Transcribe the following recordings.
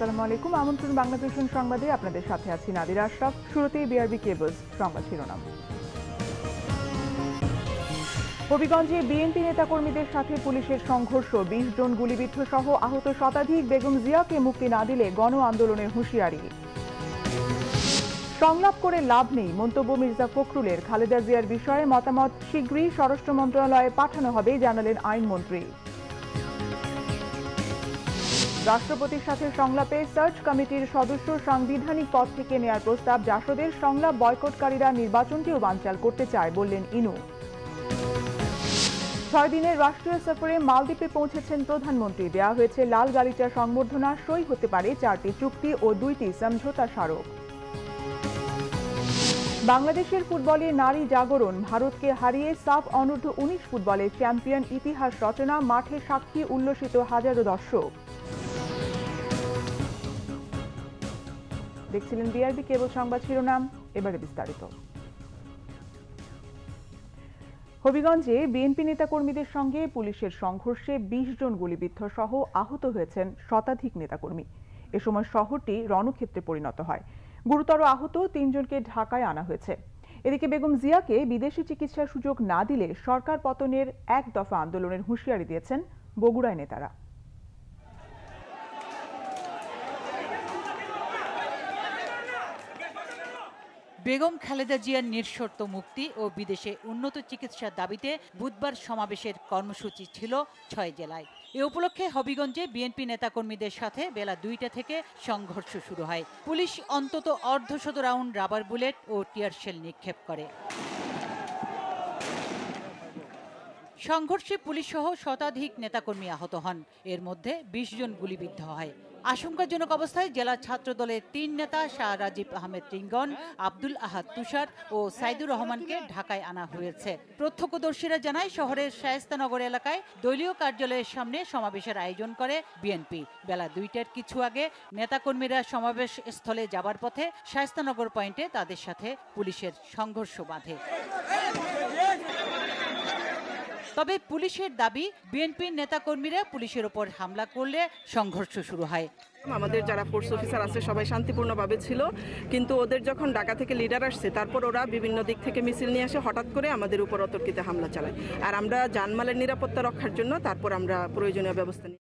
আসসালামু আলাইকুম। আমন্ত্রণ বাংলাদেশ সংবাদে আপনাদের সাথে আছি নাদিরা আশরাফ। শুরুতেই বিআরবি কেবলস সংবাদ শিরোনাম। হবিগঞ্জে বিএনপি নেতাকর্মীদের সাথে পুলিশের সংঘর্ষ, 20 জন গুলিবিদ্ধ সহ আহত শতাধিক। বেগম জিয়াকে মুক্তি না দিলে গণ আন্দোলনের হুঁশিয়ারি। সংলাপ করে লাভ নেই, মন্তব্য মির্জা ফখরুলের। খালেদা জিয়ার বিষয়ে মতামত শীঘ্রই স্বরাষ্ট্র মন্ত্রণালয়ে পাঠানো হবে, জানালেন আইনমন্ত্রী। রাষ্ট্রপতির সাথে সংলাপে সার্চ কমিটির সদস্য সাংবিধানিক পদ থেকে নেয়ার প্রস্তাব। জাসদের সংলাপ বয়কটকারীরা নির্বাচনকেও বানচাল করতে চায়, বললেন ইনু। 6 দিনের রাষ্ট্রীয় সফরে মালদ্বীপে পৌঁছেছেন প্রধানমন্ত্রী। দেওয়া হয়েছে লাল গালিচা সংবর্ধনা। সই হতে পারে 4টি চুক্তি ও 2টি সমঝোতা স্মারক। বাংলাদেশের ফুটবলে নারী জাগরণ, ভারতকে হারিয়ে সাফ অনূর্ধ্ব 19 ফুটবলের চ্যাম্পিয়ন ইতিহাস রচনা। মাঠে সাক্ষী উল্লসিত হাজারো দর্শক। দেখছিলেন বিআরবি কেবল সংবাদ শিরোনাম, এবারে বিস্তারিত। হবিগঞ্জে বিএনপি নেতাকর্মীদের সঙ্গে পুলিশের সংঘর্ষে 20 জন গুলিবিদ্ধ সহ আহত হয়েছেন শতাধিক নেতাকর্মী। এ সময় শহরটি রণক্ষেত্রে পরিণত হয়। গুরুতর আহত 3 জনকে ঢাকায় আনা হয়েছে। এদিকে বেগম জিয়াকে বিদেশি চিকিৎসার সুযোগ না দিলে সরকার পতনের এক দফা আন্দোলনের হুঁশিয়ারি দিয়েছেন বগুড়ায় নেতারা। বেগম খালেদা জিয়ার নিঃশর্ত মুক্তি ও বিদেশে উন্নত চিকিৎসার দাবিতে বুধবার সমাবেশের কর্মসূচি ছিল 6 জেলায়। এ উপলক্ষে হবিগঞ্জে বিএনপি নেতাকর্মীদের সাথে বেলা 2টা থেকে সংঘর্ষ শুরু হয়। পুলিশ অন্তত অর্ধশত রাউন্ড রাবার বুলেট ও টিয়ার শেল নিক্ষেপ করে। সংঘর্ষে পুলিশ সহ শতাধিক নেতাকর্মী আহত হন। এর মধ্যে 20 জন গুলিবিদ্ধ হয়। আশঙ্কাজনক অবস্থায় জেলা ছাত্র দলের 3 নেতা শাহ রাজীব আহমেদ রিঙ্গন, আব্দুল আহাদ তুষার ও সাইদুর রহমানকে ঢাকায় আনা হয়েছে। প্রত্যক্ষদর্শীরা জানায়, শহরের শায়েস্তানগর এলাকায় দলীয় কার্যালয়ের সামনে সমাবেশের আয়োজন করে বিএনপি। বেলা 2টার কিছু আগে নেতাকর্মীরা সমাবেশ স্থলে যাবার পথে শায়েস্তানগর পয়েন্টে তাদের সাথে পুলিশের সংঘর্ষ বাধে। তবে পুলিশের দাবি, বিএনপির নেতাকর্মীরা পুলিশের ওপর হামলা করলে সংঘর্ষ শুরু হয়। আমাদের যারা ফোর্স অফিসার আছে সবাই শান্তিপূর্ণভাবে ছিল, কিন্তু ওদের যখন ঢাকা থেকে লিডার আসছে তারপর ওরা বিভিন্ন দিক থেকে মিছিল নিয়ে আসে, হঠাৎ করে আমাদের উপর অতর্কিতে হামলা চালায়। আর আমরা জানমালের নিরাপত্তা রক্ষার জন্য তারপর আমরা প্রয়োজনীয় ব্যবস্থা নিই।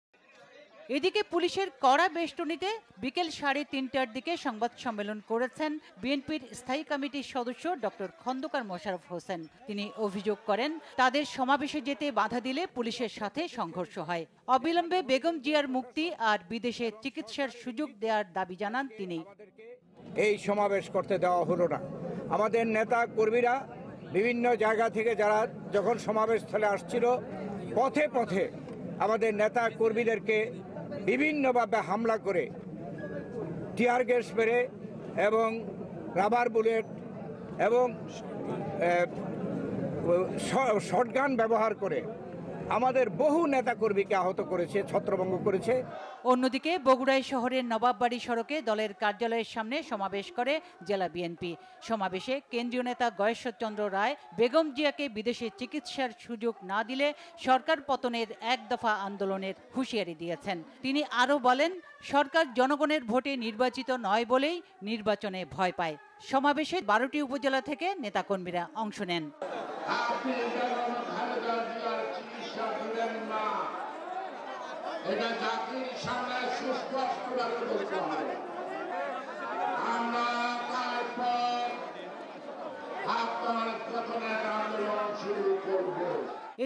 এদিকে পুলিশের কড়া বেষ্টনীতে বিকেল 3:30টার দিকে সংবাদ সম্মেলন করেছেন বিএনপির স্থায়ী কমিটির সদস্য ডক্টর খন্দকার মোশাররফ হোসেন। তিনি অভিযোগ করেন, তাদের সমাবেশে যেতে বাধা দিলে পুলিশের সাথে সংঘর্ষ হয়। অবিলম্বে বেগম জিয়ার মুক্তি আর বিদেশে চিকিৎসার সুযোগ দেওয়ার দাবি জানান তিনি। এই সমাবেশ করতে দেওয়া হলো না। আমাদের নেতা কর্মীরা বিভিন্ন জায়গা থেকে যারা যখন সমাবেশ স্থলে আসছিল, পথে পথে আমাদের নেতা কর্মীদেরকে বিভিন্নভাবে হামলা করে টিয়ার গ্যাস মেরে এবং রাবার বুলেট এবং শটগান ব্যবহার করে আমাদের বহু নেতাকর্মীকে আহত করেছে, ছত্রভঙ্গ করেছে। অন্যদিকে বগুড়ায় শহরের নবাববাড়ি সড়কে দলের কার্যালয়ের সামনে সমাবেশ করে জেলা বিএনপি। সমাবেশে কেন্দ্রীয় নেতা গয়েশ্বরচন্দ্র রায় বেগম জিয়াকে বিদেশে চিকিৎসার সুযোগ না দিলে সরকার পতনের এক দফা আন্দোলনের হুঁশিয়ারি দিয়েছেন। তিনি আরও বলেন, সরকার জনগণের ভোটে নির্বাচিত নয় বলেই নির্বাচনে ভয় পায়। সমাবেশে 12টি উপজেলা থেকে নেতাকর্মীরা অংশ নেন। এটা জাতির সামনে সুস্পষ্টভাবে বলতে হবে। আমরা তারপর আপনার পতনের আন্দোলন শুরু করব।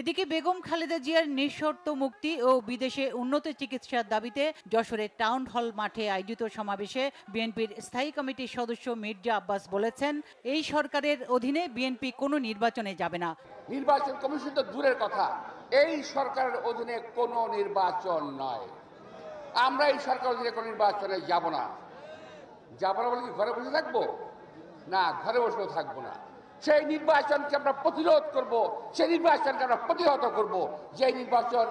এদিকে বেগম খালেদা জিয়ার নিঃশর্ত মুক্তি ও বিদেশে উন্নত চিকিৎসার দাবিতে যশোরের টাউন হল মাঠে আয়োজিত সমাবেশে বিএনপির স্থায়ী কমিটির সদস্য মির্জা আব্বাস বলেছেন, এই সরকারের অধীনে বিএনপি কোনো নির্বাচনে যাবে না। নির্বাচন কমিশন তো দূরের কথা, এই সরকারের অধীনে কোনো নির্বাচন নয়। আমরা এই সরকারের অধীনে কোনো নির্বাচনে যাব না। যাব না বলে কি ঘরে বসে থাকবো? না, ঘরে বসেও থাকবো না। সেই নির্বাচনকে আমরা প্রতিরোধ করব, সেই নির্বাচনকে আমরা প্রতিহত করব। যে নির্বাচন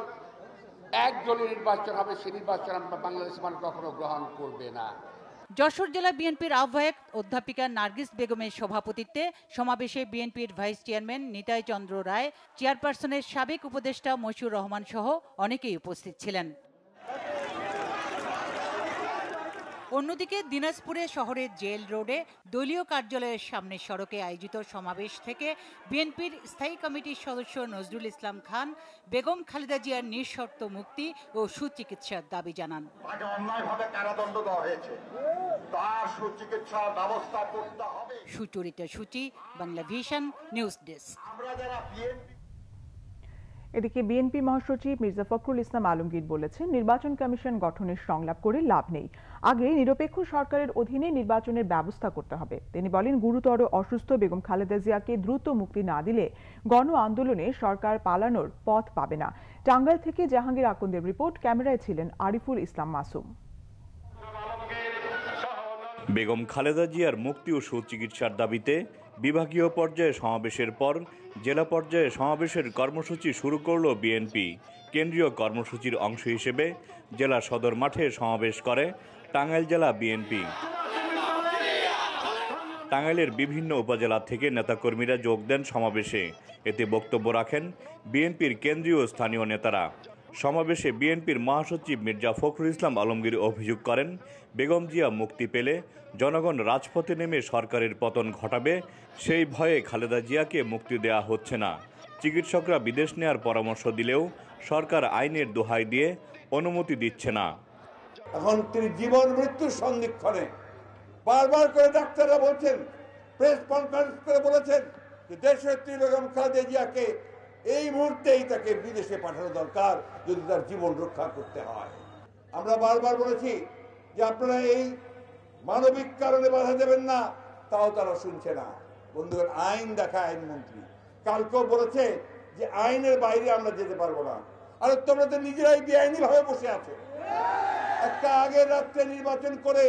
একদলীয় নির্বাচন হবে, সেই নির্বাচন আমরা বাংলাদেশের মানুষ কখনো গ্রহণ করবে না। যশোর জেলা বিএনপির আহ্বায়ক অধ্যাপিকা নার্গিস বেগমের সভাপতিত্বে সমাবেশে বিএনপির ভাইস চেয়ারম্যান নিতাই চন্দ্র রায়, চেয়ারপারসনের সাবেক উপদেষ্টা মশিউর রহমান সহ অনেকেই উপস্থিত ছিলেন। অন্যদিকে দিনাজপুরে শহরের জেল রোডে দলীয় কার্যালয়ের সামনে সড়কে আয়োজিত সমাবেশ থেকে বিএনপির স্থায়ী কমিটির সদস্য নজরুল ইসলাম খান বেগম খালেদা জিয়ার নিঃশর্ত মুক্তি ও সুচিকিৎসার দাবি জানান। তাকে অন্যায়ভাবে কারাদণ্ড দেওয়া হয়েছে, তার সুচিকিৎসা ব্যবস্থা করতে হবে। সুচরিতা সূচি, বাংলা ভিশন নিউজ ডেস্ক। আমরা যারা এদিকে বিএনপি মহাসচিব মির্জা ফখরুল ইসলাম আলমগীর বলেছেন, নির্বাচন কমিশন গঠনের সংলাপ করে লাভ নেই, আগে নিরপেক্ষ সরকারের অধীনে নির্বাচনের ব্যবস্থা করতে হবে। তিনি বলেন, গুরুতর অসুস্থ বেগম খালেদা জিয়াকে দ্রুত মুক্তি না দিলে গণ আন্দোলনে সরকার পালানোর পথ পাবে না। টাঙ্গাইল থেকে জাহাঙ্গীর আকন্দের রিপোর্ট, ক্যামেরায় ছিলেন আরিফুল ইসলাম মাসুম। বেগম খালেদা জিয়ার মুক্তি ও সুচিকিৎসার দাবিতে বিভাগীয় পর্যায়ে সমাবেশের পর জেলা পর্যায়ে সমাবেশের কর্মসূচি শুরু করল বিএনপি। কেন্দ্রীয় কর্মসূচির অংশ হিসেবে জেলা সদর মাঠে সমাবেশ করে টাঙ্গাইল জেলা বিএনপি। টাঙ্গাইলের বিভিন্ন উপজেলা থেকে নেতাকর্মীরা যোগ দেন সমাবেশে। এতে বক্তব্য রাখেন বিএনপির কেন্দ্রীয় ও স্থানীয় নেতারা। সমাবেশে বিএনপির মহাসচিব মির্জা ফখরুল ইসলাম আলমগীর অভিযোগ করেন, বেগম জিয়া মুক্তি পেলে জনগণ রাজপথে নেমে সরকারের পতন ঘটাবে, সেই ভয়ে খালেদা জিয়াকে মুক্তি দেয়া হচ্ছে না। চিকিৎসকরা বিদেশ নেয়ার পরামর্শ দিলেও সরকার আইনের দোহাই দিয়ে অনুমতি দিচ্ছে না। এখন তিনি জীবন মৃত্যুর সন্ধিক্ষণে বারবার করে ডাক্তাররা বলছেন, প্রেস কনফারেন্স করে বলেছেন যে দেশনেত্রী বেগম খালেদা জিয়াকে এই মুহূর্তেই তাকে বিদেশে পাঠানো দরকার যদি তার জীবন রক্ষা করতে হয়। আমরা বারবার বলেছি যে আপনারা এই মানবিক কারণে বাধা দেবেন না, তাও তারা শুনছে না। বন্ধুগণ, আইন দেখা আইনমন্ত্রী কালকেও বলেছে যে আইনের বাইরে আমরা যেতে পারবো না। আর তোমরা তো নিজেরাই বেআইনি ভাবে বসে আছো। একটা আগের রাত্রে নির্বাচন করে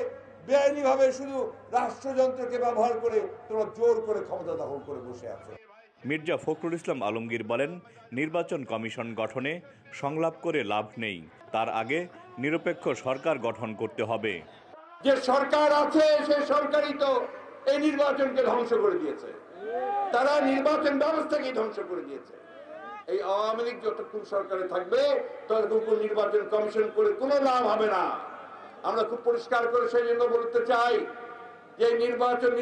বেআইনি ভাবে শুধু রাষ্ট্রযন্ত্রকে ব্যবহার করে তোমরা জোর করে ক্ষমতা দখল করে বসে আছো। মির্জা ফখরুল ইসলাম আলমগীর বলেন, নির্বাচন কমিশন গঠনে সংলাপ করে লাভ নেই, তার আগে নিরপেক্ষ সরকার গঠন করতে হবে। যে সরকার আছে সেই সরকারই তো এই নির্বাচনকে ধ্বংস করে দিয়েছে, তারা নির্বাচন ব্যবস্থাকে ধ্বংস করে দিয়েছে। এই আওয়ামী লীগ যতক্ষণ সরকারে থাকবে ততক্ষণ নির্বাচন কমিশন করে কোনো লাভ হবে না। আমরা খুব পরিষ্কার করে সেই জন্য বলতে চাই যে নির্বাচন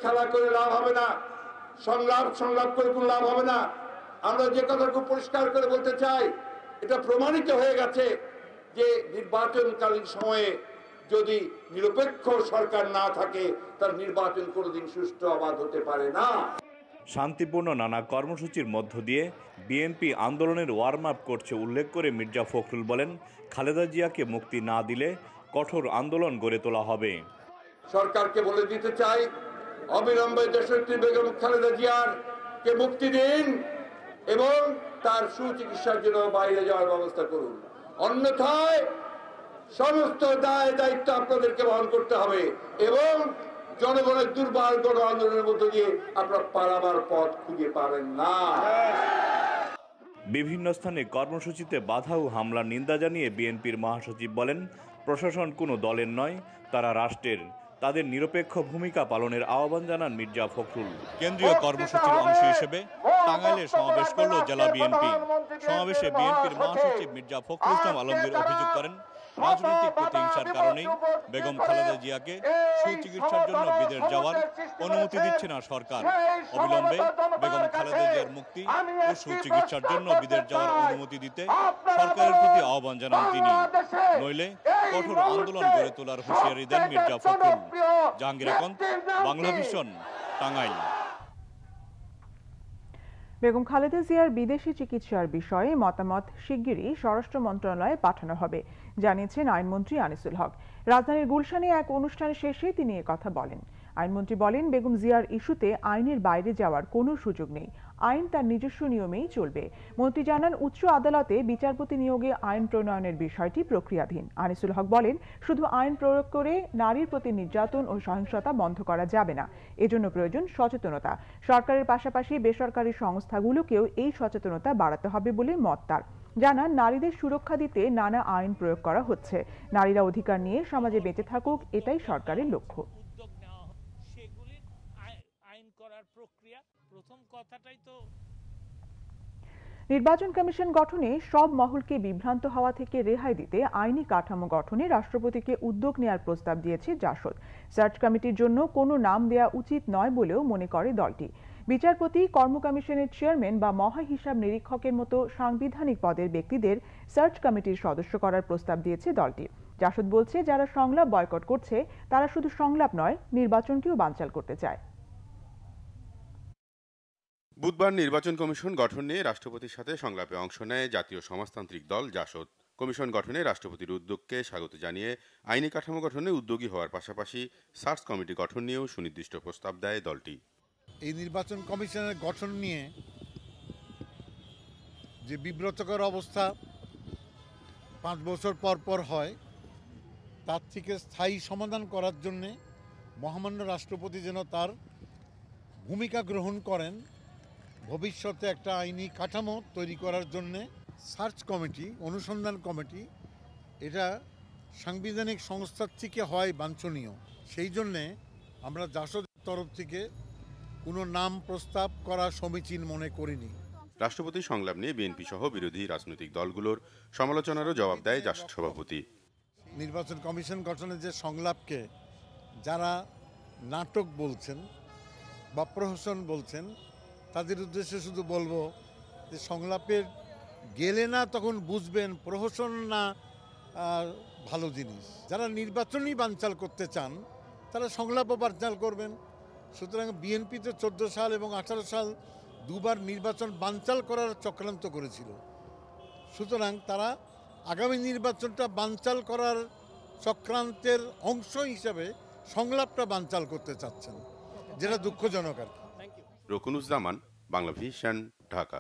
খেলা করে লাভ হবে না, সংলাপ করে কোনো লাভ হবে না। আমরা যে কথা খুব পরিষ্কার করে বলতে চাই, এটা প্রমাণিত হয়ে গেছে যে নির্বাচনকালীন সময়ে যদি নিরপেক্ষ সরকার না থাকে তার নির্বাচন কোনোদিন সুষ্ঠু অবাধ হতে পারে না। শান্তিপূর্ণ নানা কর্মসূচির মধ্য দিয়ে বিএনপি আন্দোলনের ওয়ার্ম আপ করছে উল্লেখ করে মির্জা ফখরুল বলেন, খালেদা জিয়াকে মুক্তি না দিলে কঠোর আন্দোলন গড়ে তোলা হবে। সরকারকে বলে দিতে চাই, অবিলম্বে দেশনেত্রী বেগম খালেদা জিয়ার কে মুক্তি দিন এবং তার সুচিকিৎসার জন্য বাইরে যাওয়ার ব্যবস্থা করুন। অন্যথায় সমস্ত দায় দায়িত্ব আপনাদেরকে বহন করতে হবে এবং জনগণের দুর্বার গণ আন্দোলনের মধ্য দিয়ে আপনারা পালাবার পথ খুঁজে পাবেন না। বিভিন্ন স্থানে কর্মসূচিতে বাধা ও হামলার নিন্দা জানিয়ে বিএনপির মহাসচিব বলেন, প্রশাসন কোনো দলের নয়, তারা রাষ্ট্রের, তাদের নিরপেক্ষ ভূমিকা পালনের আহ্বান জানান মির্জা ফখরুল। কেন্দ্রীয় কর্মসূচির অংশ হিসেবে টাঙ্গাইলে সমাবেশ করল জেলা বিএনপি। সমাবেশে বিএনপির মহাসচিব মির্জা ফখরুল ইসলাম আলমগীর অভিযোগ করেন, রাজনৈতিক প্রতিহিংসার কারণেই বেগম খালেদা জিয়াকে সুচিকিৎসার জন্য বিদেশ যাওয়ার অনুমতি দিচ্ছে না সরকার। অবিলম্বে বেগম খালেদা জিয়ার মুক্তি ও সুচিকিৎসার জন্য বিদেশ যাওয়ার অনুমতি দিতে সরকারের প্রতি আহ্বান জানান তিনি, নইলে কঠোর আন্দোলন গড়ে তোলার হুঁশিয়ারি দেন মির্জা ফখরুল। জাহাঙ্গীর আকন্দ, বাংলা ভিশন, টাঙ্গাইল। বেগম খালেদা জিয়ার বিদেশি চিকিৎসার বিষয়ে মতামত শিগগিরই স্বরাষ্ট্র মন্ত্রণালয়ে পাঠানো হবে, জানিয়েছেন আইনমন্ত্রী আনিসুল হক। রাজধানীর গুলশানে এক অনুষ্ঠান শেষে তিনি কথা বলেন। আইনমন্ত্রী বলেন, বেগম জিয়ার ইস্যুতে আইনের বাইরে যাওয়ার কোনো সুযোগ নেই, আইন তার নিজস্ব নিয়মেই চলবে। মন্ত্রী জানান, উচ্চ আদালতে বিচারপতি নিয়োগে আইন প্রণয়নের বিষয়টি প্রক্রিয়াধীন। আনিসুল হক বলেন, শুধু আইন প্রয়োগ করে নারীর প্রতি নির্যাতন ও সহিংসতা বন্ধ করা যাবে না, এজন্য প্রয়োজন সচেতনতা। সরকারের পাশাপাশি বেসরকারি সংস্থাগুলোকেও এই সচেতনতা বাড়াতে হবে বলে মত তার। জানান, নারীদের সুরক্ষা দিতে নানা আইন প্রয়োগ করা হচ্ছে, নারীরা অধিকার নিয়ে সমাজে বেঁচে থাকুক, এটাই সরকারের লক্ষ্য। নির্বাচন কমিশন গঠনে সব মহলকে বিভ্রান্ত হওয়া থেকে রেহাই দিতে আইনি কাঠামো গঠনে রাষ্ট্রপতিকে উদ্যোগ নেওয়ার প্রস্তাব দিয়েছে জাসদ। সার্চ কমিটির জন্য কোনো নাম দেওয়া উচিত নয় বলেও মনে করে দলটি। বিচারপতি, কর্ম কমিশনের চেয়ারম্যান বা মহা হিসাব নিরীক্ষকের মতো সাংবিধানিক পদের ব্যক্তিদের সার্চ কমিটির সদস্য করার প্রস্তাব দিয়েছে দলটি। জাসদ বলছে, যারা সংলাপ বয়কট করছে তারা শুধু সংলাপ নয়, নির্বাচনকেও বানচাল করতে চায়। বুধবার নির্বাচন কমিশন গঠন নিয়ে রাষ্ট্রপতির সাথে সংলাপে অংশ নেয় জাতীয় সমাজতান্ত্রিক দল জাসদ। কমিশন গঠনে রাষ্ট্রপতির উদ্যোগকে স্বাগত জানিয়ে আইনি কাঠামো গঠনে উদ্যোগী হওয়ার পাশাপাশি সার্চ কমিটি গঠন নিয়েও সুনির্দিষ্ট প্রস্তাব দেয় দলটি। এই নির্বাচন কমিশনের গঠন নিয়ে যে বিব্রতকর অবস্থা 5 বছর পর পর হয়, তার থেকে স্থায়ী সমাধান করার জন্যে মহামান্য রাষ্ট্রপতি যেন তার ভূমিকা গ্রহণ করেন, ভবিষ্যতে একটা আইনি কাঠামো তৈরি করার জন্যে সার্চ কমিটি, অনুসন্ধান কমিটি, এটা সাংবিধানিক সংস্থার থেকে হয় বাঞ্ছনীয়। সেই জন্যে আমরা জাসদের তরফ থেকে কোনো নাম প্রস্তাব করা সমীচীন মনে করিনি। রাষ্ট্রপতি সংলাপ নিয়ে বিএনপি সহ বিরোধী রাজনৈতিক দলগুলোর সমালোচনারও জবাব দেয় জাসদ সভাপতি। নির্বাচন কমিশন গঠনের যে সংলাপকে যারা নাটক বলছেন বা প্রহসন বলছেন, তাদের উদ্দেশ্যে শুধু বলবো যে সংলাপের গেলে না তখন বুঝবেন প্রহসন না ভালো জিনিস। যারা নির্বাচনই বানচাল করতে চান তারা সংলাপও বানচাল করবেন। সুতরাং বিএনপি তো 14 সাল এবং 18 সাল দুবার নির্বাচন বানচাল করার চক্রান্ত করেছিল। সুতরাং তারা আগামী নির্বাচনটা বানচাল করার চক্রান্তের অংশ হিসাবে সংলাপটা বানচাল করতে চাচ্ছেন, যেটা দুঃখজনক আর কি। রকুনুজ্জামান, বাংলা ভিশন, ঢাকা।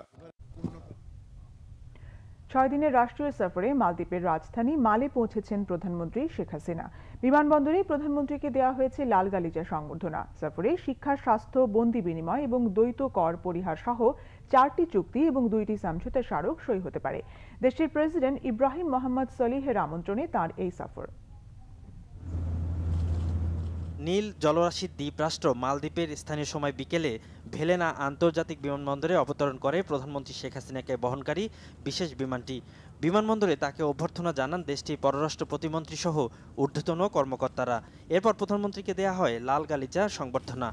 6 দিনের রাষ্ট্রীয় সফরে মালদ্বীপের রাজধানী মালে পৌঁছেছেন প্রধানমন্ত্রী শেখ হাসিনা। বিমানবন্দরে প্রধানমন্ত্রীকে দেওয়া হয়েছে লাল গালিচা সংবর্ধনা। সফরে শিক্ষা, স্বাস্থ্য, বন্দি বিনিময় এবং দ্বৈত কর পরিহার সহ 4টি চুক্তি এবং 2টি সমঝোতা স্মারক সই হতে পারে। দেশটির প্রেসিডেন্ট ইব্রাহিম মোহাম্মদ সলিহের আমন্ত্রণে তার এই সফর। নীল জলরাশির দ্বীপ রাষ্ট্র মালদ্বীপের স্থানীয় সময় বিকেলে ভেলেনা আন্তর্জাতিক বিমানবন্দরে অবতরণ করে প্রধানমন্ত্রী শেখ হাসিনাকে বহনকারী বিশেষ বিমানটি। বিমানবন্দরে তাকে অভ্যর্থনা জানান দেশটির পররাষ্ট্র প্রতিমন্ত্রী সহ ঊর্ধ্বতন কর্মকর্তারা। এরপর প্রধানমন্ত্রীকে দেয়া হয় লাল গালিচা সংবর্ধনা।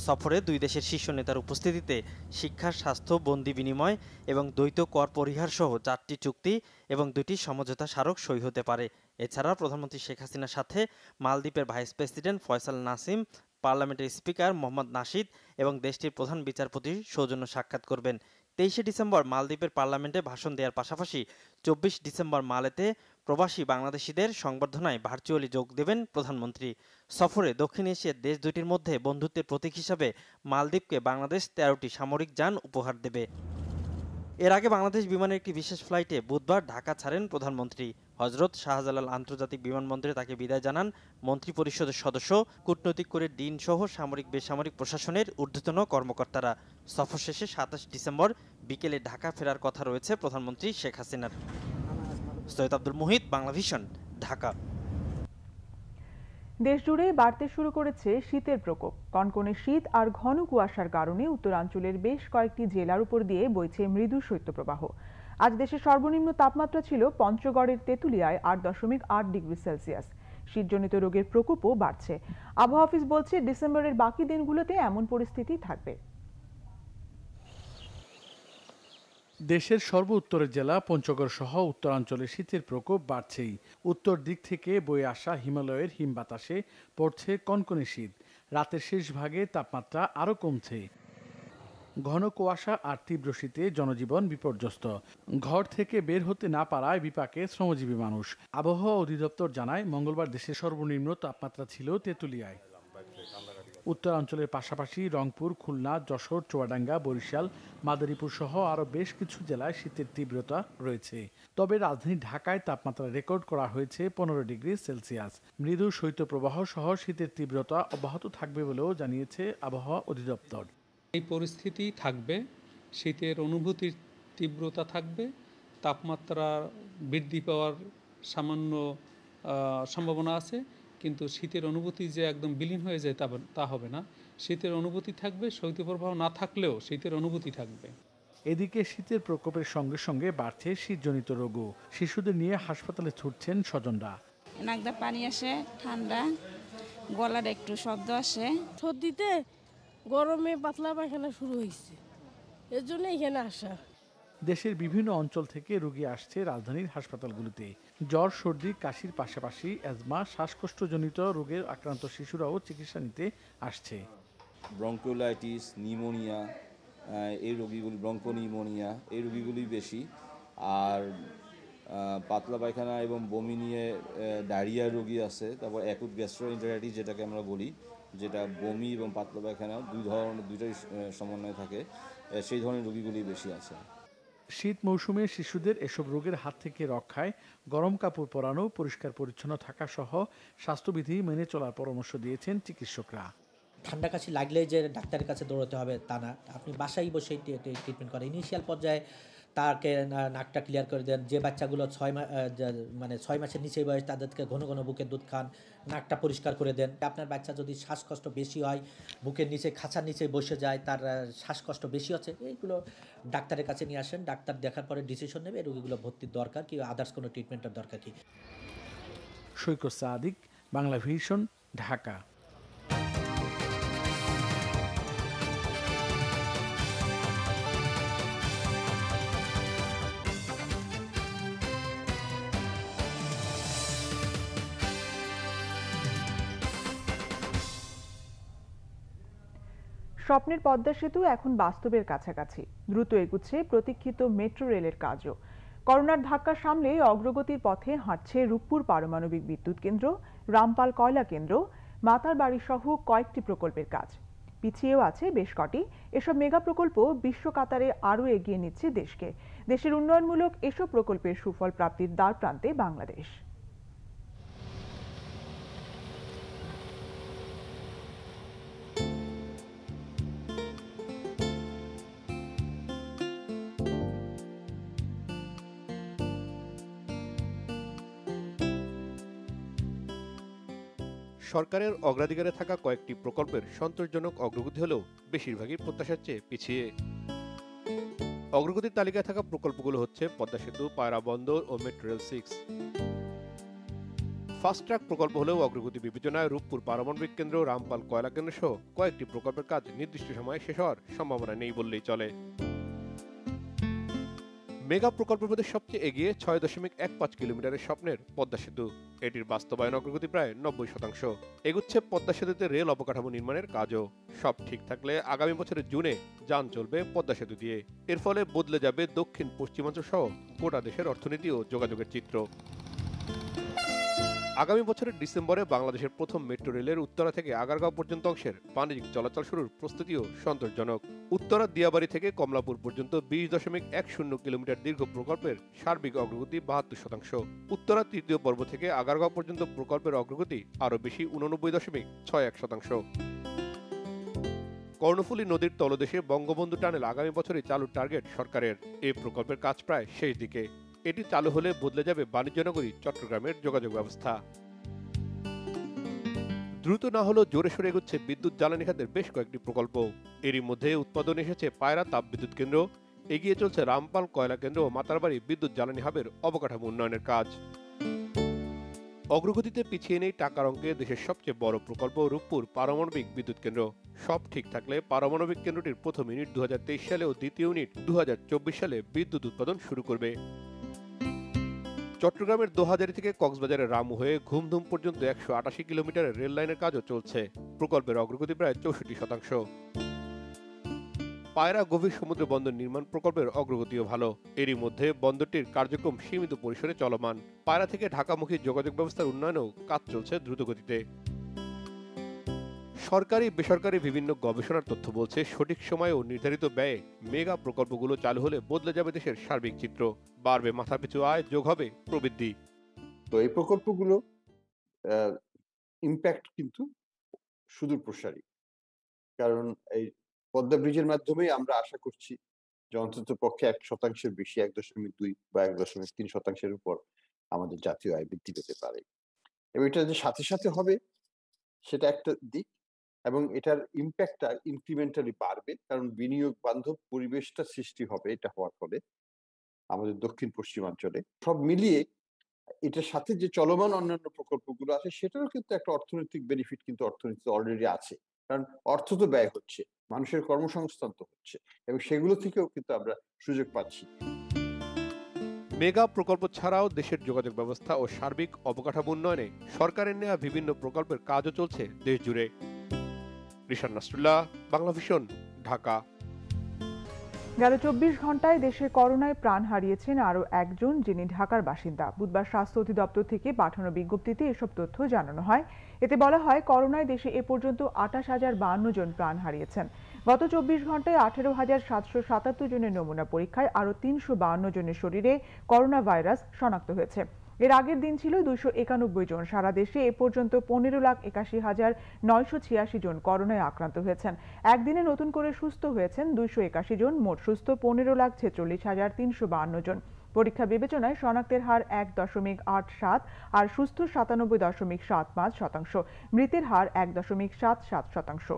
সফরে 2 দেশের শীর্ষ নেতার উপস্থিতিতে শিক্ষা, স্বাস্থ্য, বন্দি বিনিময় এবং দ্বৈত কর পরিহার সহ 4টি চুক্তি এবং 2টি সমঝোতা স্মারক সই হতে পারে। এছাড়া প্রধানমন্ত্রী শেখ হাসিনার সাথে মালদ্বীপের ভাইস প্রেসিডেন্ট ফয়সাল নাসিম, পার্লামেন্টের স্পিকার মোহাম্মদ নাশিদ এবং দেশটির প্রধান বিচারপতির সৌজন্য সাক্ষাৎ করবেন। 23শে ডিসেম্বর মালদ্বীপের পার্লামেন্টে ভাষণ দেওয়ার পাশাপাশি 24 ডিসেম্বর মালেতে প্রবাসী বাংলাদেশিদের সংবর্ধনায় ভার্চুয়ালি যোগ দেবেন প্রধানমন্ত্রী। সফরে দক্ষিণ এশিয়ার দেশ দুটির মধ্যে বন্ধুত্বের প্রতীক হিসাবে মালদ্বীপকে বাংলাদেশ 13টি সামরিক যান উপহার দেবে। এর আগে বাংলাদেশ বিমানের একটি বিশেষ ফ্লাইটে বুধবার ঢাকা ছাড়েন প্রধানমন্ত্রী। হজরত শাহজালাল আন্তর্জাতিক বিমানবন্দরে তাকে বিদায় জানান মন্ত্রিপরিষদের সদস্য, কূটনৈতিক করে ডিন সহ সামরিক বেসামরিক প্রশাসনের ঊর্ধ্বতন কর্মকর্তারা। সফর শেষে 27 ডিসেম্বর বিকেলে ঢাকা ফেরার কথা রয়েছে প্রধানমন্ত্রী শেখ হাসিনার। সৈয়দ আব্দুল মুহিত, বাংলা ভিশন, ঢাকা। দেশজুড়ে বাড়তে শুরু করেছে শীতের প্রকোপ। কনকনে শীত আর ঘন কুয়াশার কারণে উত্তরাঞ্চলের বেশ কয়েকটি জেলার উপর দিয়ে বইছে মৃদু শৈত্যপ্রবাহ। আজ দেশের সর্বনিম্ন তাপমাত্রা ছিল পঞ্চগড়ের তেঁতুলিয়ায় 8.8 ডিগ্রি সেলসিয়াস। শীতজনিত রোগের প্রকোপও বাড়ছে। আবহাওয়া অফিস বলছে ডিসেম্বরের বাকি দিনগুলোতে এমন পরিস্থিতি থাকবে। দেশের সর্ব উত্তরের জেলা পঞ্চগড় সহ উত্তরাঞ্চলে শীতের প্রকোপ বাড়ছেই। উত্তর দিক থেকে বয়ে আসা হিমালয়ের হিম বাতাসে পড়ছে কনকনে শীত। রাতের শেষ ভাগে তাপমাত্রা আরও কমছে। ঘন কুয়াশা আর তীব্র শীতে জনজীবন বিপর্যস্ত। ঘর থেকে বের হতে না পারায় বিপাকে শ্রমজীবী মানুষ। আবহাওয়া অধিদপ্তর জানায়, মঙ্গলবার দেশের সর্বনিম্ন তাপমাত্রা ছিল তেঁতুলিয়ায়। উত্তরাঞ্চলের পাশাপাশি রংপুর, খুলনা, যশোর, চুয়াডাঙ্গা, বরিশাল, মাদারীপুর সহ আরও বেশ কিছু জেলায় শীতের তীব্রতা রয়েছে। তবে রাজধানী ঢাকায় তাপমাত্রা রেকর্ড করা হয়েছে 15 ডিগ্রি সেলসিয়াস। মৃদু শৈত্যপ্রবাহ সহ শীতের তীব্রতা অব্যাহত থাকবে বলেও জানিয়েছে আবহাওয়া অধিদপ্তর। এই পরিস্থিতি থাকবে, শীতের অনুভূতির তীব্রতা থাকবে, তাপমাত্রা বৃদ্ধি পাওয়ার সামান্য সম্ভাবনা আছে, কিন্তু শীতের অনুভূতি যে একদম বিলীন হয়ে যায় তা হবে না। শীতের অনুভূতি থাকবে, শৈত্যপ্রবাহ না থাকলেও শীতের অনুভূতি থাকবে। এদিকে শীতের প্রকোপের সঙ্গে সঙ্গে বাড়ছে শীতজনিত রোগও। শিশুদের নিয়ে হাসপাতালে ছুটছেন স্বজনরা। নাকদা পানি আসে, ঠান্ডা, গলার একটু শব্দ আসে। সর্দিতে গরমে পাতলা পায়খানা শুরু হয়েছে, এর জন্য এখানে আসা। দেশের বিভিন্ন অঞ্চল থেকে রোগী আসছে রাজধানীর হাসপাতালগুলোতে। জ্বর, সর্দি, কাশির পাশাপাশি অ্যাজমা, শ্বাসকষ্টজনিত রোগের আক্রান্ত শিশুরাও চিকিৎসা নিতে আসছে। ব্রঙ্কোলাইটিস, নিউমোনিয়া, এই রোগীগুলি, ব্রঙ্কোনিউমোনিয়া এই রোগীগুলি বেশি। আর পাতলা পায়খানা এবং বমি নিয়ে ডায়রিয়ার রোগী আছে। তারপর অ্যাকুট গ্যাস্ট্রোএন্টারাইটিস যেটাকে আমরা বলি, যেটা বমি এবং পাতলা পায়খানা দুইটাই সমন্বয় থাকে, সেই ধরনের রোগীগুলি বেশি আছে। শীত মৌসুমে শিশুদের এসব রোগের হাত থেকে রক্ষায় গরম কাপড় পরানো, পরিষ্কার পরিচ্ছন্ন থাকা সহ স্বাস্থ্যবিধি মেনে চলার পরামর্শ দিয়েছেন চিকিৎসকরা। ঠান্ডা কাশি লাগলেই যে ডাক্তারের কাছে দৌড়াতে হবে তা না, আপনি বাসায় বসেই ট্রিটমেন্ট করেন। ইনিশিয়াল পর্যায়ে তাকে নাকটা ক্লিয়ার করে দেন। যে বাচ্চাগুলো 6 মাসের নিচে বয়স, তাদেরকে ঘন ঘন বুকের দুধ খান, নাকটা পরিষ্কার করে দেন। আপনার বাচ্চা যদি শ্বাসকষ্ট বেশি হয়, বুকের নিচে খাঁচার নিচে বসে যায়, তার শ্বাসকষ্ট বেশি হচ্ছে, এইগুলো ডাক্তারের কাছে নিয়ে আসেন। ডাক্তার দেখার পরে ডিসিশন নেবে রোগীগুলো ভর্তির দরকার কি, আদার্স কোনো ট্রিটমেন্টের দরকার কি। সৈকত সাদিক, বাংলা ভিশন, ঢাকা। স্বপ্নের পদ্মা সেতু এখন বাস্তবের কাছাকাছি। দ্রুত এগুচ্ছে প্রতীক্ষিত মেট্রো রেলের কাজও। করোনার ধাক্কা সামলে অগ্রগতির পথে হাঁটছে রূপপুর পারমাণবিক বিদ্যুৎ কেন্দ্র, রামপাল কয়লা কেন্দ্র, মাতার বাড়ি সহ কয়েকটি প্রকল্পের কাজ। পিছিয়েও আছে বেশ কটি। এসব মেগা প্রকল্প বিশ্ব কাতারে আরও এগিয়ে নিচ্ছে দেশকে। দেশের উন্নয়নমূলক এসব প্রকল্পের সুফল প্রাপ্তির দ্বারপ্রান্তে বাংলাদেশ। সরকারের অগ্রাধিকারে থাকা কয়েকটি প্রকল্পের সন্তোষজনক অগ্রগতি হলেও বেশিরভাগই প্রত্যাশার চেয়ে পিছিয়ে। অগ্রগতির তালিকায় থাকা প্রকল্পগুলো হচ্ছে পদ্মা সেতু, পায়রা বন্দর ও মেট্রো রেল 6। ফাস্ট ট্র্যাক প্রকল্প হলেও অগ্রগতি বিবেচনায় রূপপুর পারমাণবিক কেন্দ্র, রামপাল কয়লা কেন্দ্র সহ কয়েকটি প্রকল্পের কাজ নির্দিষ্ট সময়ে শেষ হওয়ার সম্ভাবনা নেই বললেই চলে। মেগা প্রকল্পের মধ্যে সবচেয়ে এগিয়ে 6.15 কিলোমিটারের স্বপ্নের পদ্মা সেতু। এটির বাস্তবায়ন অগ্রগতি প্রায় 90%। এগুচ্ছে পদ্মা সেতুতে রেল অবকাঠামো নির্মাণের কাজও। সব ঠিক থাকলে আগামী বছরের জুনে যান চলবে পদ্মা সেতু দিয়ে। এর ফলে বদলে যাবে দক্ষিণ পশ্চিমাঞ্চল সহ গোটা দেশের অর্থনীতি ও যোগাযোগের চিত্র। আগামী বছরের ডিসেম্বরে বাংলাদেশের প্রথম মেট্রো রেলের উত্তরা থেকে আগারগাঁও পর্যন্ত অংশের বাণিজ্যিক চলাচল শুরুর প্রস্তুতিও সন্তোষজনক। উত্তরা দিয়াবাড়ি থেকে কমলাপুর পর্যন্ত 20.10 কিলোমিটার দীর্ঘ প্রকল্পের সার্বিক অগ্রগতি 72%। উত্তরা তৃতীয় পর্ব থেকে আগারগাঁও পর্যন্ত প্রকল্পের অগ্রগতি আরও বেশি 89.61%। কর্ণফুলী নদীর তলদেশে বঙ্গবন্ধু টানেল আগামী বছরই চালুর টার্গেট সরকারের। এই প্রকল্পের কাজ প্রায় শেষ দিকে। এটি চালু হলে বদলে যাবে বাণিজ্যনগরী চট্টগ্রামের যোগাযোগ ব্যবস্থা। দ্রুত না হলেও জোরে সোরে এগোচ্ছে বিদ্যুৎ জ্বালানি খাতের বেশ কয়েকটি প্রকল্প। এরই মধ্যে উৎপাদন এসেছে পায়রা তাপ বিদ্যুৎ কেন্দ্র, এগিয়ে চলছে রামপাল কয়লা কেন্দ্র ও মাতারবাড়ি বিদ্যুৎ জ্বালানি হাবের অবকাঠামো উন্নয়নের কাজ। অগ্রগতিতে পিছিয়ে নেই টাকার অঙ্কে দেশের সবচেয়ে বড় প্রকল্প রূপপুর পারমাণবিক বিদ্যুৎ কেন্দ্র। সব ঠিক থাকলে পারমাণবিক কেন্দ্রটির প্রথম ইউনিট 2023 সালে ও দ্বিতীয় ইউনিট 2024 সালে বিদ্যুৎ উৎপাদন শুরু করবে। চট্টগ্রামের দোহাজারী থেকে কক্সবাজারের রামু হয়ে ঘুমধুম পর্যন্ত 188 কিলোমিটারের রেল লাইনের কাজও চলছে। প্রকল্পের অগ্রগতি প্রায় 64%। পায়রা গভীর সমুদ্র বন্দর নির্মাণ প্রকল্পের অগ্রগতিও ভালো। এরই মধ্যে বন্দরটির কার্যক্রম সীমিত পরিসরে চলমান। পায়রা থেকে ঢাকামুখী যোগাযোগ ব্যবস্থার উন্নয়নেও কাজ চলছে দ্রুতগতিতে। সরকারি বেসরকারি বিভিন্ন গবেষণার তথ্য বলছে সঠিক সময়ে ও নির্ধারিত ব্যয়ে মেগা প্রকল্পগুলো চালু হলে বদলে যাবে দেশের সার্বিক চিত্র। বাড়বে মাথাপিছু আয়, যোগ হবে প্রবৃদ্ধি। তো এই প্রকল্পগুলো ইম্প্যাক্ট কিন্তু সুদূর প্রসারী। কারণ এই পদ্মা ব্রিজের মাধ্যমেই আমরা আশা করছি যে অন্তত পক্ষে 1% বেশি, 1.2 বা 1.3% উপর আমাদের জাতীয় আয় বৃদ্ধি পেতে পারে। এবং এটা যে সাথে সাথে হবে সেটা একটা দিক, এবং এটার ইম্প্যাক্টটা ইনক্রিমেন্টালি বাড়বে, কারণ বিনিয়োগ বান্ধব পরিবেশটা সৃষ্টি হবে এটা হওয়ার ফলে আমাদের দক্ষিণ পশ্চিমাঞ্চলে। সব মিলিয়ে এটার সাথে যে চলমান অন্যান্য প্রকল্পগুলো আছে সেটারও কিন্তু একটা অর্থনৈতিক বেনিফিট কিন্তু অর্থনীতিতে অলরেডি আছে, কারণ অর্থ তো ব্যয় হচ্ছে, মানুষের কর্মসংস্থান তো হচ্ছে, এবং সেগুলো থেকেও কিন্তু আমরা সুযোগ পাচ্ছি। মেগা প্রকল্প ছাড়াও দেশের যোগাযোগ ব্যবস্থা ও সার্বিক অবকাঠামো উন্নয়নে সরকারের নেওয়া বিভিন্ন প্রকল্পের কাজও চলছে দেশ জুড়ে। রিশান নাসরুল্লাহ, বাংলা ভিশন, ঢাকা। গেল 24 ঘন্টায় দেশে করোনায় প্রাণ হারিয়েছেন আরও একজন, যিনি ঢাকার বাসিন্দা। বুধবার স্বাস্থ্য অধিদপ্তর থেকে পাঠানো বিজ্ঞপ্তিতে এসব তথ্য জানানো হয়। এতে বলা হয়, করোনায় দেশে এ পর্যন্ত 28,052 জন প্রাণ হারিয়েছেন। গত 24 ঘন্টায় 18,777 জনের নমুনা পরীক্ষায় আরও 352 জনের শরীরে করোনা ভাইরাস শনাক্ত হয়েছে। এর আগের দিন ছিল 291 জন। সারা দেশে এ পর্যন্ত 15,81,986 জন করোনায় আক্রান্ত হয়েছেন। একদিনে নতুন করে সুস্থ হয়েছেন 281 জন। মোট সুস্থ 15,46,352 জন। পরীক্ষা বিবেচনায় শনাক্তের হার 1.87 আর সুস্থ 97.75%। মৃতের হার 1.77%।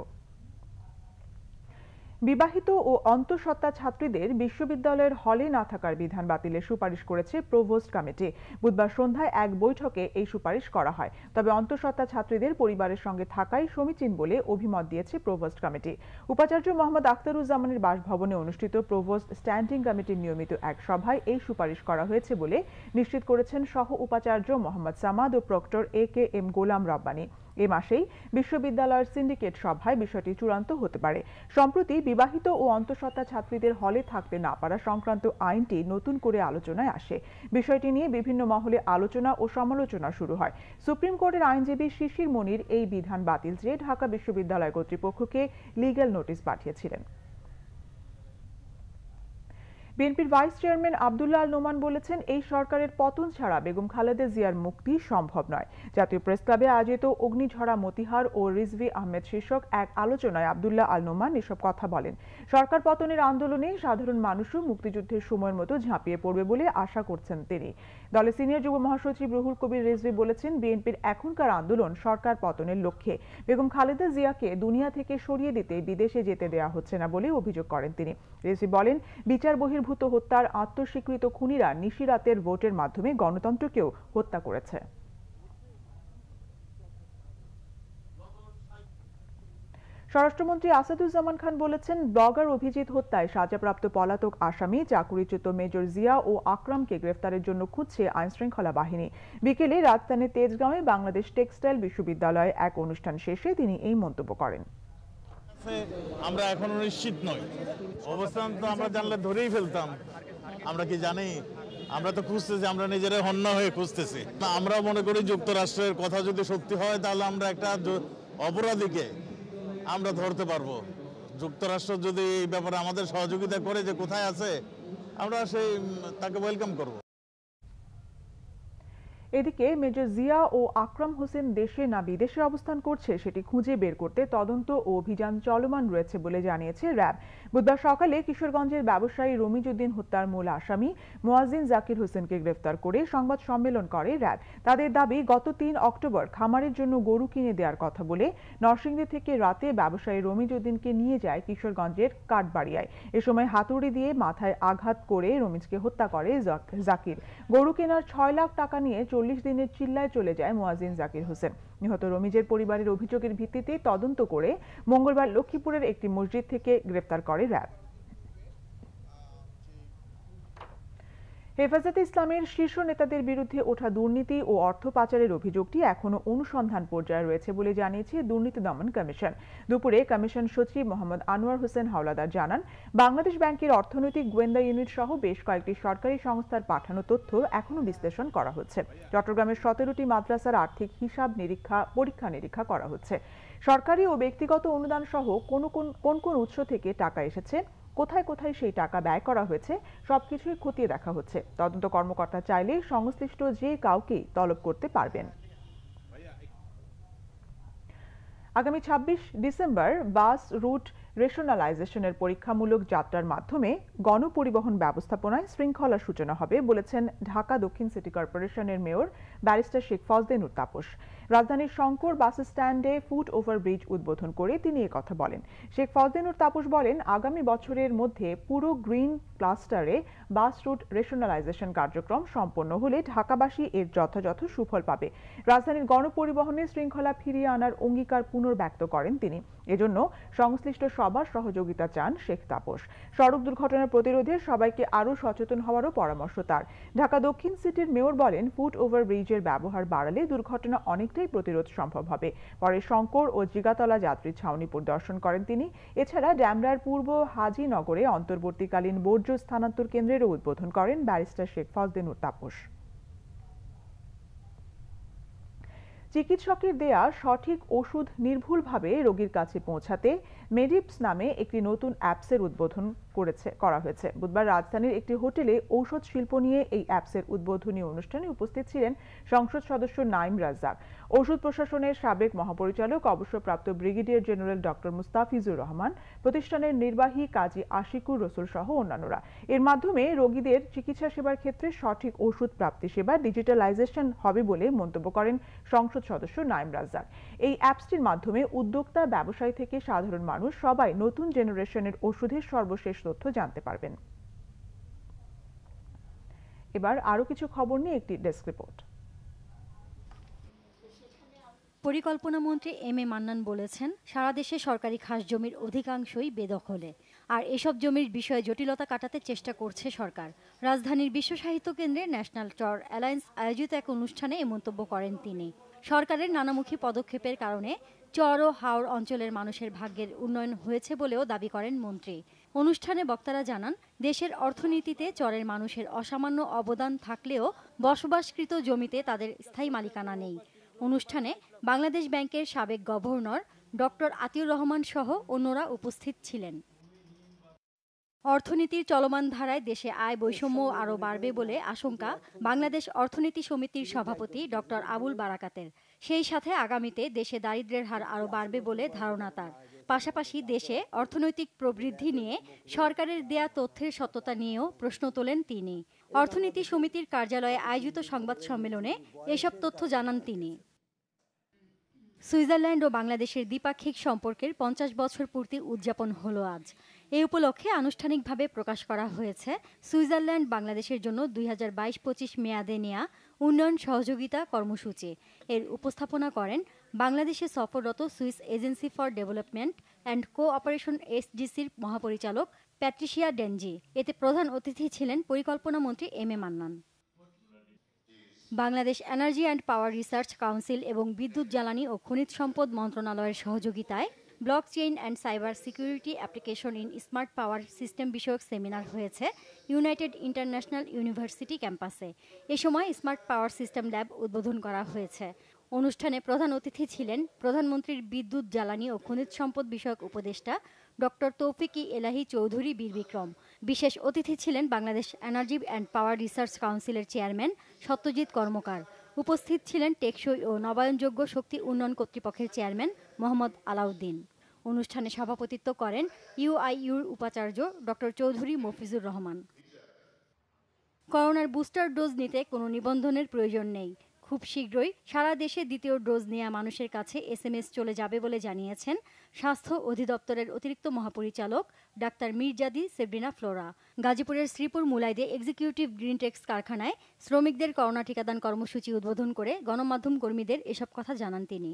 বিবাহিত ও অন্তঃসত্ত্বা ছাত্রীদের বিশ্ববিদ্যালয়ের হলে না থাকার বিধান বাতিলের সুপারিশ করেছে প্রভোস্ট কমিটি। বুধবার সন্ধ্যায় এক বৈঠকে এই সুপারিশ করা হয়। তবে অন্তঃসত্ত্বা ছাত্রীদের পরিবারের সঙ্গে থাকাই সমীচীন বলে অভিমত দিয়েছে প্রভোস্ট কমিটি। উপাচার্য মোহাম্মদ আখতারুজ্জামানের বাসভবনে অনুষ্ঠিত প্রভোস্ট স্ট্যান্ডিং কমিটির নিয়মিত এক সভায় এই সুপারিশ করা হয়েছে বলে নিশ্চিত করেছেন সহ উপাচার্য মোহাম্মদ সামাদ ও প্রক্টর AKM গোলাম রব্বানী। এ মাসেই বিশ্ববিদ্যালয়ের সিন্ডিকেট সভায় বিষয়টি চূড়ান্ত হতে পারে। সম্প্রতি বিবাহিত ও অন্তঃসত্ত্বা ছাত্রীদের হলে থাকতে না পারা সংক্রান্ত আইনটি নতুন করে আলোচনায় আসে। বিষয়টি নিয়ে বিভিন্ন মহলে আলোচনা ও সমালোচনা শুরু হয়। সুপ্রিম কোর্টের আইনজীবী শিশির মনির এই বিধান বাতিল চেয়ে ঢাকা বিশ্ববিদ্যালয় কর্তৃপক্ষকে লিগ্যাল নোটিশ পাঠিয়েছিলেন। বিএনপির ভাইস চেয়ারম্যান আব্দুল্লাহ আল নোমান বলেছেন, এই সরকারের পতন ছাড়া বেগম খালেদা জিয়ার মুক্তি সম্ভব নয়। জাতীয় প্রেসক্লাবে আয়োজিত অগ্নিঝরা মতিহার ও রিজভী আহমেদ শীর্ষক এক আলোচনায় আব্দুল্লাহ আল নোমান এসব কথা বলেন। সরকার পতনের আন্দোলনে সাধারণ মানুষও মুক্তিযুদ্ধের সময়ের মতো ঝাঁপিয়ে পড়বে বলে আশা করছেন তিনি। দলের সিনিয়র যুগ্ম মহাসচিব রুহুল কবির রিজভী বলেছেন, বিএনপির এখনকার আন্দোলন সরকার পতনের লক্ষ্যে। বেগম খালেদা জিয়াকে দুনিয়া থেকে সরিয়ে দিতে বিদেশে যেতে দেওয়া হচ্ছে না বলে অভিযোগ করেন তিনি। রিজভী বলেন, বিচার বহির্ভূত হত্যার আত্মস্বীকৃত খুনিরা নিশিরাতের ভোটের মাধ্যমে গণতন্ত্রকেও হত্যা করেছে। স্বরাষ্ট্রমন্ত্রী আসাদুজ্জামান খান বলেছেন, ব্লগার অভিজিৎ হত্যায় সাজাপ্রাপ্ত পলাতক আসামি চাকুরিচ্যুত মেজর জিয়া ও আকরামকে গ্রেফতারের জন্য খুঁজছে আইনশৃঙ্খলা বাহিনী। বিকেলে রাজধানীর তেজগাঁওয়ে বাংলাদেশ টেক্সটাইল বিশ্ববিদ্যালয়ে এক অনুষ্ঠান শেষে তিনি এই মন্তব্য করেন। আমরা এখনো নিশ্চিত নই, অবস্থান তো আমরা জানলে ধরেই ফেলতাম। আমরা কি জানি? আমরা তো খুঁজতেছি, আমরা নিজেরা হন্য হয়ে খুঁজতেছি। আমরা মনে করি যুক্তরাষ্ট্রের কথা যদি সত্যি হয় তাহলে আমরা একটা অপরাধীকে আমরা ধরতে পারবো। যুক্তরাষ্ট্র যদি এই ব্যাপারে আমাদের সহযোগিতা করে যে কোথায় আছে, আমরা তাকে ওয়েলকাম করব। এদিকে মেজর জিয়া ও আকরাম হোসেন দেশে না বিদেশে অবস্থান করছে সেটি খুঁজে বের করতে তদন্ত ও অভিযান চলমান রয়েছে বলে জানিয়েছে র্যাব। বুধবার সকালে কিশোরগঞ্জের ব্যবসায়ী রমিজউদ্দিন হত্যার মূল আসামি মুয়াজ্জিন জাকির হোসেনকে গ্রেফতার করে সংবাদ সম্মেলন করে র্যাব। তাদের দাবি, গত 3 অক্টোবর খামারের জন্য গরু কিনে দেওয়ার কথা বলে নরসিংদী থেকে রাতে ব্যবসায়ী রমিজউদ্দিনকে নিয়ে যায় কিশোরগঞ্জের কাঠবাড়িয়ায়। এ সময় হাতুড়ি দিয়ে মাথায় আঘাত করে রমিজকে হত্যা করে জাকির। গরু কেনার 6 লাখ টাকা নিয়ে 40 দিনের চিল্লায় চলে যায় মুয়াজ্জিন জাকির হোসেন। নিহত রমিজের পরিবারের অভিযোগের ভিত্তিতে তদন্ত করে মঙ্গলবার লক্ষ্মীপুরের একটি মসজিদ থেকে গ্রেফতার করে র্যাব। হেফাজতে ইসলামের শীর্ষ নেতাদের বিরুদ্ধে ওঠা দুর্নীতি ও অর্থ পাচারের অভিযোগটি এখনো অনুসন্ধান পর্যায়ে রয়েছে বলে জানিয়েছে দুর্নীতি দমন কমিশন। দুপুরে কমিশন সচিব মোহাম্মদ আনোয়ার হোসেন হাওলাদার জানান, বাংলাদেশ ব্যাংকের অর্থনৈতিক গোয়েন্দা ইউনিট সহ বেশ কয়েকটি সরকারি সংস্থার পাঠানো তথ্য এখনো বিশ্লেষণ করা হচ্ছে। চট্টগ্রামের 17টি মাদ্রাসার আর্থিক হিসাব পরীক্ষা নিরীক্ষা করা হচ্ছে। সরকারি ও ব্যক্তিগত অনুদান সহ কোন কোন উৎস থেকে টাকা এসেছে, কোথায় কোথায় সেই টাকা ব্যয় করা হয়েছে, সবকিছুই খতিয়ে দেখা হচ্ছে। তদন্ত কর্মকর্তা চাইলে সংশ্লিষ্ট যে কাউকেই তলব করতে পারবেন। আগামী 26 ডিসেম্বর বাস রুট রেশনালাইজেশনের পরীক্ষামূলক যাত্রার মাধ্যমে গণপরিবহন ব্যবস্থাপনায় শৃঙ্খলার সূচনা হবে বলেছেন ঢাকা দক্ষিণ সিটি কর্পোরেশনের মেয়র ব্যারিস্টার শেখ ফজলেনুর তাপস। রাজধানীর শঙ্কর বাস স্ট্যান্ডে ফুট ওভার ব্রিজ উদ্বোধন করে তিনি কথা বলেন। শেখ ফজলেনুর তাপস বলেন, আগামী বছরের মধ্যে পুরো গ্রিন ক্লাস্টারে বাস রুট রেশনালাইজেশন কার্যক্রম সম্পন্ন হলে ঢাকাবাসী এর যথাযথ সুফল পাবে। রাজধানীর গণপরিবহনে শৃঙ্খলা ফিরিয়ে আনার অঙ্গীকার পুনর্ব্যক্ত করেন তিনি। এজন্য সংশ্লিষ্ট সবার সহযোগিতা চান শেখ তাপস। সড়ক দুর্ঘটনা প্রতিরোধে সবাইকে আরও সচেতন হওয়ারও পরামর্শ তার। ঢাকা দক্ষিণ সিটির মেয়র বলেন, ফুট ওভার ব্রিজের ব্যবহার বাড়ালে দুর্ঘটনা অনেকটাই প্রতিরোধ সম্ভব হবে। পরে শঙ্কর ও জিগাতলা যাত্রী ছাউনি পরিদর্শন করেন তিনি। এছাড়া ড্যামরার পূর্ব হাজীনগরে অন্তর্বর্তীকালীন বর্জ্য স্থানান্তর কেন্দ্রেরও উদ্বোধন করেন ব্যারিস্টার শেখ ফজলেনুর তাপস। চিকিৎসকের দেয়া সঠিক ওষুধ নির্ভুলভাবে রোগীর কাছে পৌঁছাতে মেডিপস নামে একটি নতুন অ্যাপসের উদ্বোধন করা হয়েছে। বুধবার রাজধানীর একটি হোটেলে ঔষধ শিল্প নিয়ে এই অ্যাপসের উদ্বোধনী অনুষ্ঠানে উপস্থিত ছিলেন সংসদ সদস্য নাইম রাজ্জাক, ওষুধ প্রশাসনের সাবেক মহাপরিচালক অবসরপ্রাপ্ত brigadier general doctor Mustafizur Rahman, প্রতিষ্ঠানের নির্বাহী কাজী আশিকুর রসুল সহ অন্যান্যরা। এর মাধ্যমে রোগীদের চিকিৎসা সেবার ক্ষেত্রে সঠিক ওষুধ প্রাপ্তি সেবা ডিজিটালাইজেশন হবে বলে মন্তব্য করেন সংসদ সদস্য নাইম রাজ্জাক। এই অ্যাপসটির মাধ্যমে উদ্যোক্তা, ব্যবসায়ী থেকে সাধারণ মানুষ সবাই নতুন জেনারেশনের ওষুধের সর্বশেষ তথ্য জানতে পারবেন। এবার আরো কিছু খবর নিয়ে একটি ডেস্ক রিপোর্ট। পরিকল্পনা মন্ত্রী এম এ মান্নান বলেছেন, সারা দেশে সরকারি খাস জমির অধিকাংশই বেদখলে, আর এসব জমির বিষয়ে জটিলতা কাটাতে চেষ্টা করছে সরকার। রাজধানীর বিশ্ব সাহিত্য কেন্দ্রে ন্যাশনাল চর অ্যালায়েন্স আয়োজিত এক অনুষ্ঠানে এ মন্তব্য করেন তিনি। সরকারের নানামুখী পদক্ষেপের কারণে চর ও হাওর অঞ্চলের মানুষের ভাগ্যের উন্নয়ন হয়েছে বলেও দাবি করেন মন্ত্রী। অনুষ্ঠানে বক্তারা জানান, দেশের অর্থনীতিতে চরের মানুষের অসামান্য অবদান থাকলেও বসবাসকৃত জমিতে তাদের স্থায়ী মালিকানা নেই। অনুষ্ঠানে বাংলাদেশ ব্যাংকের সাবেক গভর্নর ডক্টর আতিউর রহমান সহ অন্যরা উপস্থিত ছিলেন। অর্থনীতির চলমান ধারায় দেশে আয় বৈষম্য আরও বাড়বে বলে আশঙ্কা বাংলাদেশ অর্থনীতি সমিতির সভাপতি ডক্টর আবুল বারাকাতের। সেই সাথে আগামীতে দেশে দারিদ্র্যের হার আরও বাড়বে বলে ধারণা তার। পাশাপাশি দেশে অর্থনৈতিক প্রবৃদ্ধি নিয়ে সরকারের দেয়া তথ্যের সত্যতা নিয়েও প্রশ্ন তোলেন তিনি। অর্থনীতি সমিতির কার্যালয়ে আয়োজিত সংবাদ সম্মেলনে এসব তথ্য জানান তিনি। সুইজারল্যান্ড ও বাংলাদেশের দ্বিপাক্ষিক সম্পর্কের 50 বছর পূর্তি উদযাপন হলো আজ। এই উপলক্ষে আনুষ্ঠানিকভাবে প্রকাশ করা হয়েছে সুইজারল্যান্ড বাংলাদেশের জন্য 2022-25 মেয়াদে নেয়া উন্নয়ন সহযোগিতা কর্মসূচি। এর উপস্থাপনা করেন বাংলাদেশে সফররত Swiss agency for development and cooperation এসডিসির মহাপরিচালক প্যাট্রিশিয়া ডেনজি। এতে প্রধান অতিথি ছিলেন পরিকল্পনা মন্ত্রী M A Mannan. Bangladesh energy and power research council এবং বিদ্যুৎ জ্বালানি ও খনিজ সম্পদ মন্ত্রণালয়ের সহযোগিতায় blockchain and cyber security application in smart power system বিষয়ক সেমিনার হয়েছে ইউনাইটেড ইন্টারন্যাশনাল ইউনিভার্সিটি ক্যাম্পাসে। এ সময় স্মার্ট পাওয়ার সিস্টেম ল্যাব উদ্বোধন করা হয়েছে। অনুষ্ঠানে প্রধান অতিথি ছিলেন প্রধানমন্ত্রীর বিদ্যুৎ জ্বালানি ও খনিজ সম্পদ বিষয়ক উপদেষ্টা ডক্টর তৌফিক এলাহি চৌধুরী বীর বিক্রম। বিশেষ অতিথি ছিলেন Bangladesh energy and power research কাউন্সিলের চেয়ারম্যান সত্যজিৎ কর্মকার। উপস্থিত ছিলেন টেকসই ও নবায়নযোগ্য শক্তি উন্নয়ন কর্তৃপক্ষের চেয়ারম্যান মোহাম্মদ আলাউদ্দিন। অনুষ্ঠানে সভাপতিত্ব করেন ইউআইইউর উপাচার্য ডক্টর চৌধুরী মফিজুর রহমান। করোনার বুস্টার ডোজ নিতে কোনো নিবন্ধনের প্রয়োজন নেই। খুব শীঘ্রই সারা দেশে দ্বিতীয় ডোজ নেওয়া মানুষের কাছে SMS চলে যাবে বলে জানিয়েছেন স্বাস্থ্য অধিদপ্তরের অতিরিক্ত মহাপরিচালক ডাক্তার মির্জাদি সেব্রিনা ফ্লোরা। গাজীপুরের শ্রীপুর মুলাইদে এক্সিকিউটিভ গ্রিনটেক্স কারখানায় শ্রমিকদের করোনা টিকাদান কর্মসূচি উদ্বোধন করে গণমাধ্যম কর্মীদের এসব কথা জানান তিনি।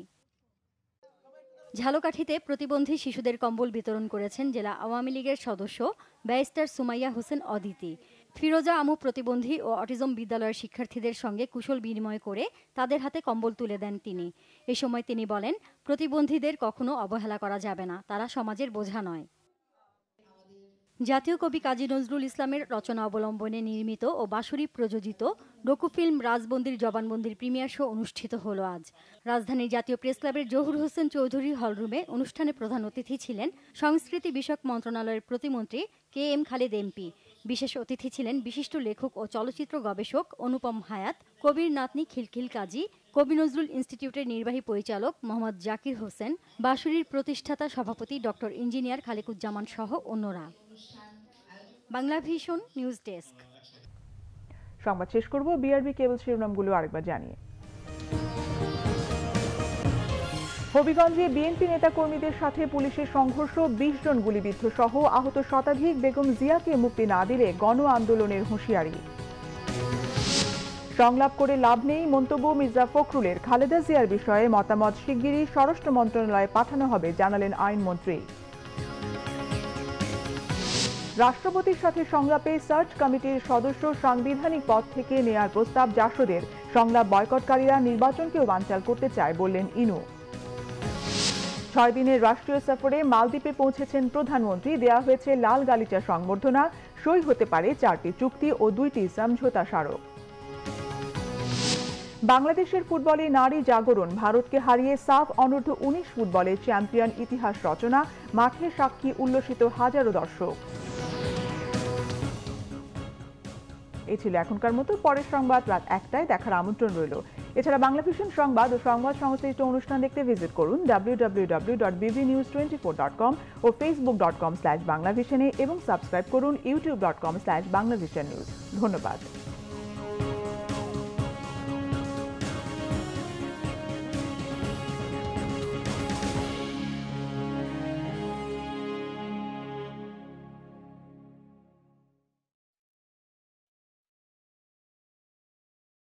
ঝালকাঠিতে প্রতিবন্ধী শিশুদের কম্বল বিতরণ করেছেন জেলা আওয়ামী লীগের সদস্য ব্যারিস্টার সুমাইয়া হোসেন অদিতি। ফিরোজা আমু প্রতিবন্ধী ও অটিজম বিদ্যালয়ের শিক্ষার্থীদের সঙ্গে কুশল বিনিময় করে তাদের হাতে কম্বল তুলে দেন তিনি। এ সময় তিনি বলেন, প্রতিবন্ধীদের কখনো অবহেলা করা যাবে না, তারা সমাজের বোঝা নয়। জাতীয় কবি কাজী নজরুল ইসলামের রচনা অবলম্বনে নির্মিত ও বাঁশরী প্রযোজিত ডকুফিল্ম রাজবন্দির জবানবন্দির প্রিমিয়ার শো অনুষ্ঠিত হলো আজ। রাজধানীর জাতীয় প্রেসক্লাবের জহুর হোসেন চৌধুরী হলরুমে অনুষ্ঠানে প্রধান অতিথি ছিলেন সংস্কৃতি বিষয়ক মন্ত্রণালয়ের প্রতিমন্ত্রী KM খালেদ MP। বিশেষ অতিথি ছিলেন বিশিষ্ট লেখক ও চলচ্চিত্র গবেষক অনুপম হায়াত, কবির নাতনি খিলখিল কাজী, কবি নজরুল ইনস্টিটিউটের নির্বাহী পরিচালক মোহাম্মদ জাকির হোসেন, বাঁশুরীর প্রতিষ্ঠাতা সভাপতি ডক্টর ইঞ্জিনিয়ার খালেকুজ্জামান সহ অন্যরা। Bangla vision news desk. সংবাদ শেষ করব বিআরবি কেবল শিরোনামগুলো আরেকবার জানিয়ে। হবিগঞ্জে বিএনপি নেতাকর্মীদের সাথে পুলিশের সংঘর্ষ, 20 জন গুলিবিদ্ধ সহ আহত শতাধিক, বেগম জিয়াকে মুক্তি না দিলে গণ আন্দোলনের হুঁশিয়ারি। সংলাপ করে লাভ নেই মন্তব্য মির্জা ফখরুলের, খালেদা জিয়ার বিষয়ে মতামত শিগগিরই স্বরাষ্ট্র মন্ত্রণালয়ে পাঠানো হবে জানালেন আইনমন্ত্রী। রাষ্ট্রপতির সাথে সংলাপে সার্চ কমিটির সদস্য সাংবিধানিক পদ থেকে নেয়ার প্রস্তাব জাসদের, সংলাপ বয়কটকারীরা নির্বাচনকেও বানচাল করতে চায় বললেন ইনু। 6 দিনের রাষ্ট্রীয় সফরে মালদ্বীপে পৌঁছেছেন প্রধানমন্ত্রী, দেয়া হয়েছে লাল গালিচা সংবর্ধনা, সই হতে পারে 4টি চুক্তি ও 2টি সমঝোতা স্মারক। বাংলাদেশের ফুটবলে নারী জাগরণ, ভারতকে হারিয়ে সাফ অনূর্ধ্ব 19 ফুটবলের চ্যাম্পিয়ন, ইতিহাস রচনা, মাঠে সাক্ষী উল্লসিত হাজারো দর্শক। এই ছিল এখনকার মতো, পরের সংবাদ রাত 1টায় দেখার আমন্ত্রণ রইল। এছাড়া বাংলা ভিশন সংবাদ ও সংবাদ সংশ্লিষ্ট অনুষ্ঠান দেখতে ভিজিট করুন www.bbnews24.com ও facebook.com/banglavision এবং সাবস্ক্রাইব করুন youtube.com/banglavision news। ধন্যবাদ।